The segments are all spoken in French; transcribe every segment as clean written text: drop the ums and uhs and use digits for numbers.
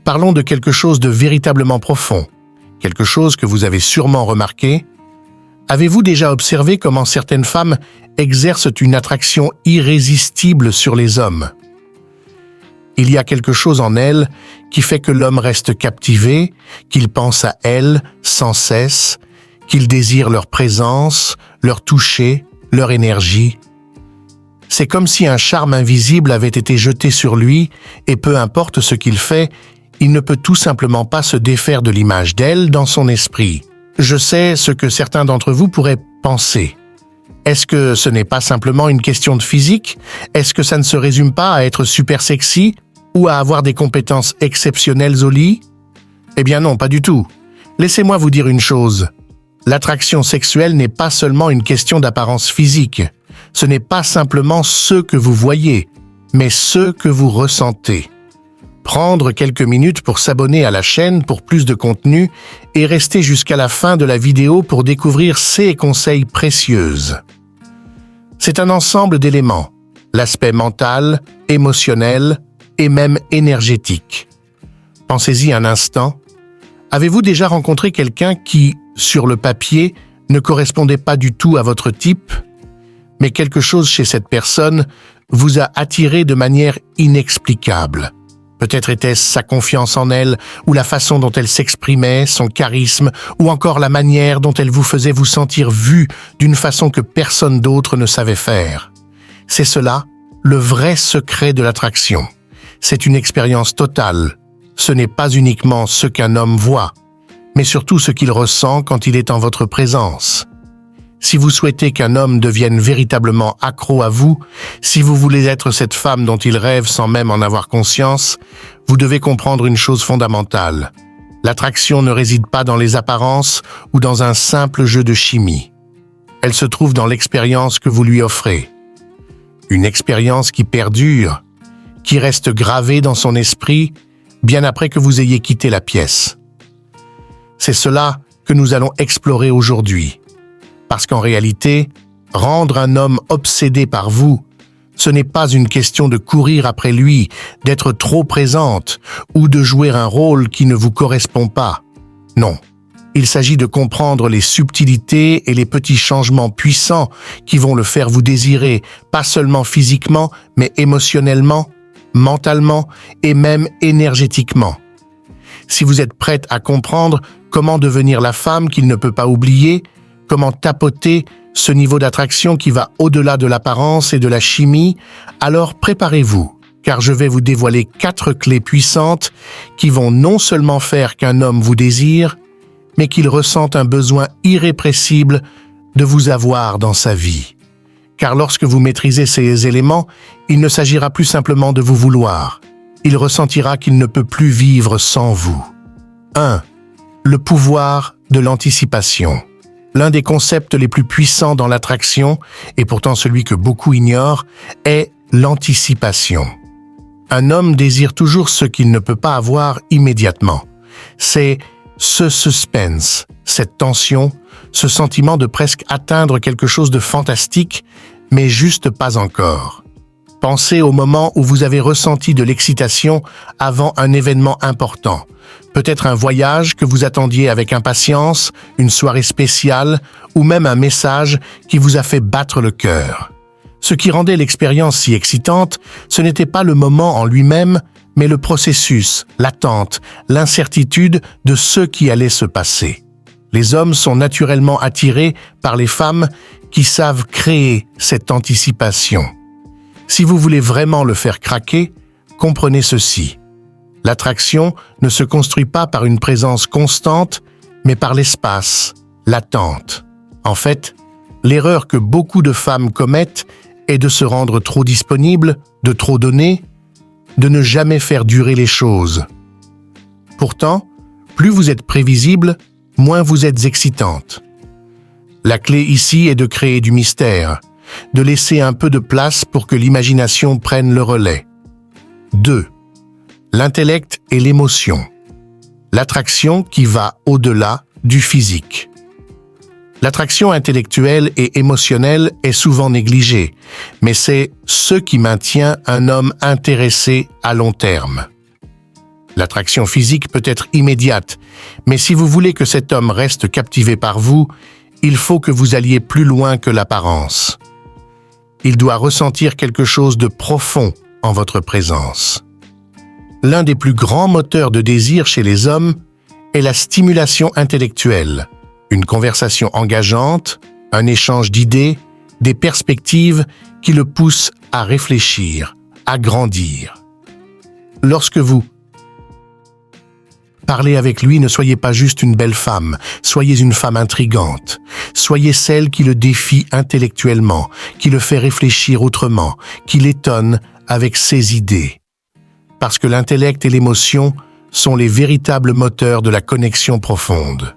Parlons de quelque chose de véritablement profond, quelque chose que vous avez sûrement remarqué. Avez-vous déjà observé comment certaines femmes exercent une attraction irrésistible sur les hommes? Il y a quelque chose en elles qui fait que l'homme reste captivé, qu'il pense à elles sans cesse, qu'il désire leur présence, leur toucher, leur énergie. C'est comme si un charme invisible avait été jeté sur lui et peu importe ce qu'il fait, il ne peut tout simplement pas se défaire de l'image d'elle dans son esprit. Je sais ce que certains d'entre vous pourraient penser. Est-ce que ce n'est pas simplement une question de physique? Est-ce que ça ne se résume pas à être super sexy ou à avoir des compétences exceptionnelles au lit? Eh bien non, pas du tout. Laissez-moi vous dire une chose. L'attraction sexuelle n'est pas seulement une question d'apparence physique. Ce n'est pas simplement ce que vous voyez, mais ce que vous ressentez. Prendre quelques minutes pour s'abonner à la chaîne pour plus de contenu et rester jusqu'à la fin de la vidéo pour découvrir ces conseils précieux. C'est un ensemble d'éléments, l'aspect mental, émotionnel et même énergétique. Pensez-y un instant. Avez-vous déjà rencontré quelqu'un qui, sur le papier, ne correspondait pas du tout à votre type, mais quelque chose chez cette personne vous a attiré de manière inexplicable? Peut-être était-ce sa confiance en elle, ou la façon dont elle s'exprimait, son charisme, ou encore la manière dont elle vous faisait vous sentir vu d'une façon que personne d'autre ne savait faire. C'est cela, le vrai secret de l'attraction. C'est une expérience totale. Ce n'est pas uniquement ce qu'un homme voit, mais surtout ce qu'il ressent quand il est en votre présence. Si vous souhaitez qu'un homme devienne véritablement accro à vous, si vous voulez être cette femme dont il rêve sans même en avoir conscience, vous devez comprendre une chose fondamentale. L'attraction ne réside pas dans les apparences ou dans un simple jeu de chimie. Elle se trouve dans l'expérience que vous lui offrez. Une expérience qui perdure, qui reste gravée dans son esprit, bien après que vous ayez quitté la pièce. C'est cela que nous allons explorer aujourd'hui. Parce qu'en réalité, rendre un homme obsédé par vous, ce n'est pas une question de courir après lui, d'être trop présente ou de jouer un rôle qui ne vous correspond pas. Non, il s'agit de comprendre les subtilités et les petits changements puissants qui vont le faire vous désirer, pas seulement physiquement, mais émotionnellement, mentalement et même énergétiquement. Si vous êtes prête à comprendre comment devenir la femme qu'il ne peut pas oublier, comment tapoter ce niveau d'attraction qui va au-delà de l'apparence et de la chimie, alors préparez-vous, car je vais vous dévoiler 4 clés puissantes qui vont non seulement faire qu'un homme vous désire, mais qu'il ressente un besoin irrépressible de vous avoir dans sa vie. Car lorsque vous maîtrisez ces éléments, il ne s'agira plus simplement de vous vouloir. Il ressentira qu'il ne peut plus vivre sans vous. 1. Le pouvoir de l'anticipation. L'un des concepts les plus puissants dans l'attraction, et pourtant celui que beaucoup ignorent, est l'anticipation. Un homme désire toujours ce qu'il ne peut pas avoir immédiatement. C'est ce suspense, cette tension, ce sentiment de presque atteindre quelque chose de fantastique, mais juste pas encore. Pensez au moment où vous avez ressenti de l'excitation avant un événement important. Peut-être un voyage que vous attendiez avec impatience, une soirée spéciale ou même un message qui vous a fait battre le cœur. Ce qui rendait l'expérience si excitante, ce n'était pas le moment en lui-même, mais le processus, l'attente, l'incertitude de ce qui allait se passer. Les hommes sont naturellement attirés par les femmes qui savent créer cette anticipation. Si vous voulez vraiment le faire craquer, comprenez ceci. L'attraction ne se construit pas par une présence constante, mais par l'espace, l'attente. En fait, l'erreur que beaucoup de femmes commettent est de se rendre trop disponible, de trop donner, de ne jamais faire durer les choses. Pourtant, plus vous êtes prévisible, moins vous êtes excitante. La clé ici est de créer du mystère, de laisser un peu de place pour que l'imagination prenne le relais. 2. L'intellect et l'émotion. L'attraction qui va au-delà du physique. L'attraction intellectuelle et émotionnelle est souvent négligée, mais c'est ce qui maintient un homme intéressé à long terme. L'attraction physique peut être immédiate, mais si vous voulez que cet homme reste captivé par vous, il faut que vous alliez plus loin que l'apparence. Il doit ressentir quelque chose de profond en votre présence. L'un des plus grands moteurs de désir chez les hommes est la stimulation intellectuelle, une conversation engageante, un échange d'idées, des perspectives qui le poussent à réfléchir, à grandir. Lorsque vous parlez avec lui, ne soyez pas juste une belle femme, soyez une femme intrigante. Soyez celle qui le défie intellectuellement, qui le fait réfléchir autrement, qui l'étonne avec ses idées. Parce que l'intellect et l'émotion sont les véritables moteurs de la connexion profonde.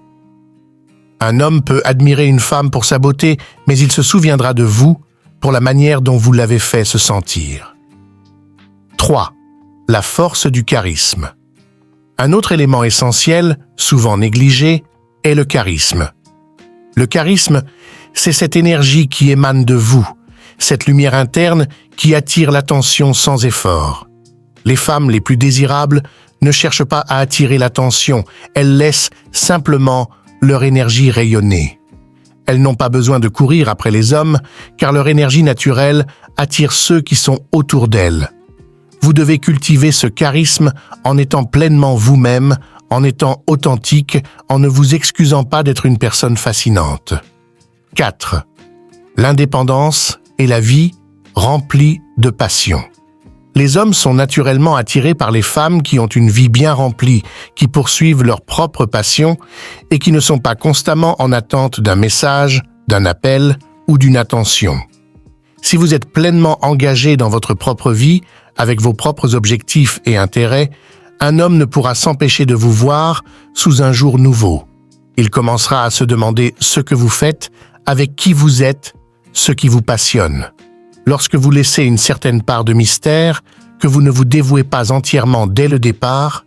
Un homme peut admirer une femme pour sa beauté, mais il se souviendra de vous pour la manière dont vous l'avez fait se sentir. 3. La force du charisme. Un autre élément essentiel, souvent négligé, est le charisme. Le charisme, c'est cette énergie qui émane de vous, cette lumière interne qui attire l'attention sans effort. Les femmes les plus désirables ne cherchent pas à attirer l'attention, elles laissent simplement leur énergie rayonner. Elles n'ont pas besoin de courir après les hommes, car leur énergie naturelle attire ceux qui sont autour d'elles. Vous devez cultiver ce charisme en étant pleinement vous-même, en étant authentique, en ne vous excusant pas d'être une personne fascinante. 4. L'indépendance et la vie remplie de passion. Les hommes sont naturellement attirés par les femmes qui ont une vie bien remplie, qui poursuivent leur propre passion et qui ne sont pas constamment en attente d'un message, d'un appel ou d'une attention. Si vous êtes pleinement engagé dans votre propre vie, avec vos propres objectifs et intérêts, un homme ne pourra s'empêcher de vous voir sous un jour nouveau. Il commencera à se demander ce que vous faites, avec qui vous êtes, ce qui vous passionne. Lorsque vous laissez une certaine part de mystère, que vous ne vous dévouez pas entièrement dès le départ,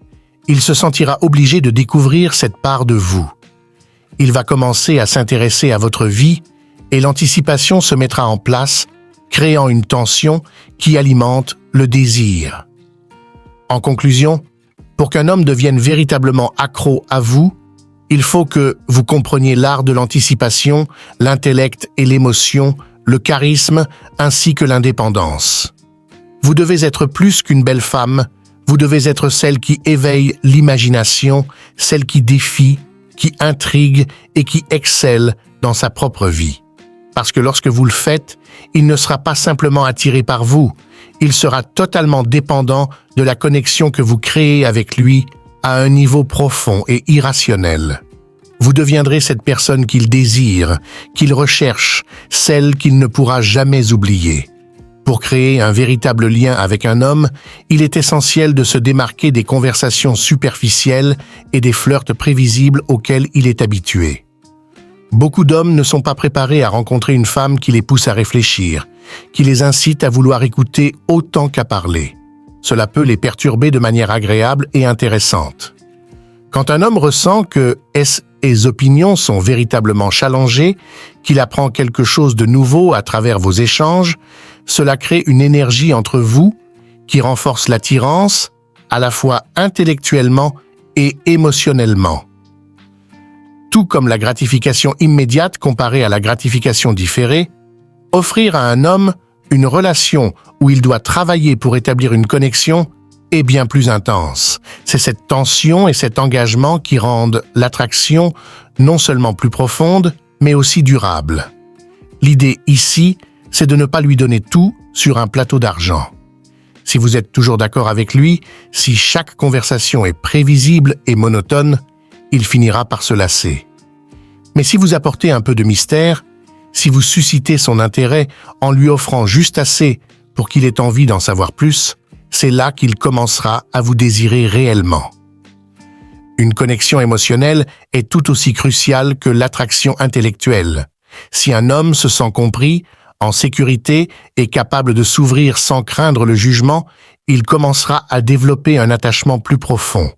il se sentira obligé de découvrir cette part de vous. Il va commencer à s'intéresser à votre vie et l'anticipation se mettra en place, créant une tension qui alimente le désir. En conclusion, pour qu'un homme devienne véritablement accro à vous, il faut que vous compreniez l'art de l'anticipation, l'intellect et l'émotion, le charisme ainsi que l'indépendance. Vous devez être plus qu'une belle femme, vous devez être celle qui éveille l'imagination, celle qui défie, qui intrigue et qui excelle dans sa propre vie. Parce que lorsque vous le faites, il ne sera pas simplement attiré par vous, il sera totalement dépendant de la connexion que vous créez avec lui à un niveau profond et irrationnel. Vous deviendrez cette personne qu'il désire, qu'il recherche, celle qu'il ne pourra jamais oublier. Pour créer un véritable lien avec un homme, il est essentiel de se démarquer des conversations superficielles et des flirts prévisibles auxquels il est habitué. Beaucoup d'hommes ne sont pas préparés à rencontrer une femme qui les pousse à réfléchir, qui les incite à vouloir écouter autant qu'à parler. Cela peut les perturber de manière agréable et intéressante. Quand un homme ressent que ses opinions sont véritablement challengées, qu'il apprend quelque chose de nouveau à travers vos échanges, cela crée une énergie entre vous qui renforce l'attirance, à la fois intellectuellement et émotionnellement. Tout comme la gratification immédiate comparée à la gratification différée, offrir à un homme une relation où il doit travailler pour établir une connexion est bien plus intense. C'est cette tension et cet engagement qui rendent l'attraction non seulement plus profonde, mais aussi durable. L'idée ici, c'est de ne pas lui donner tout sur un plateau d'argent. Si vous êtes toujours d'accord avec lui, si chaque conversation est prévisible et monotone, il finira par se lasser. Mais si vous apportez un peu de mystère, si vous suscitez son intérêt en lui offrant juste assez pour qu'il ait envie d'en savoir plus, c'est là qu'il commencera à vous désirer réellement. Une connexion émotionnelle est tout aussi cruciale que l'attraction intellectuelle. Si un homme se sent compris, en sécurité et capable de s'ouvrir sans craindre le jugement, il commencera à développer un attachement plus profond.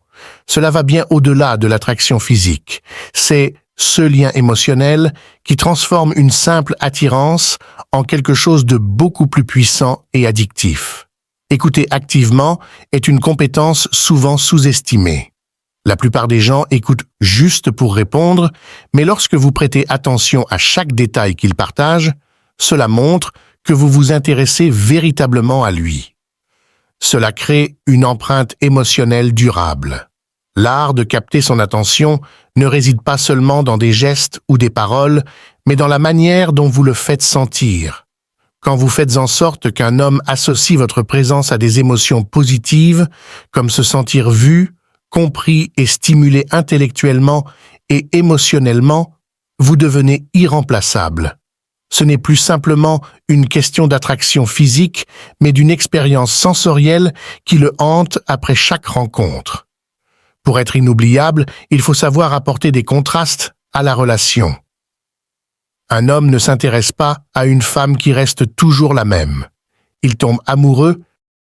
Cela va bien au-delà de l'attraction physique. C'est ce lien émotionnel qui transforme une simple attirance en quelque chose de beaucoup plus puissant et addictif. Écouter activement est une compétence souvent sous-estimée. La plupart des gens écoutent juste pour répondre, mais lorsque vous prêtez attention à chaque détail qu'il partage, cela montre que vous vous intéressez véritablement à lui. Cela crée une empreinte émotionnelle durable. L'art de capter son attention ne réside pas seulement dans des gestes ou des paroles, mais dans la manière dont vous le faites sentir. Quand vous faites en sorte qu'un homme associe votre présence à des émotions positives, comme se sentir vu, compris et stimulé intellectuellement et émotionnellement, vous devenez irremplaçable. Ce n'est plus simplement une question d'attraction physique, mais d'une expérience sensorielle qui le hante après chaque rencontre. Pour être inoubliable, il faut savoir apporter des contrastes à la relation. Un homme ne s'intéresse pas à une femme qui reste toujours la même. Il tombe amoureux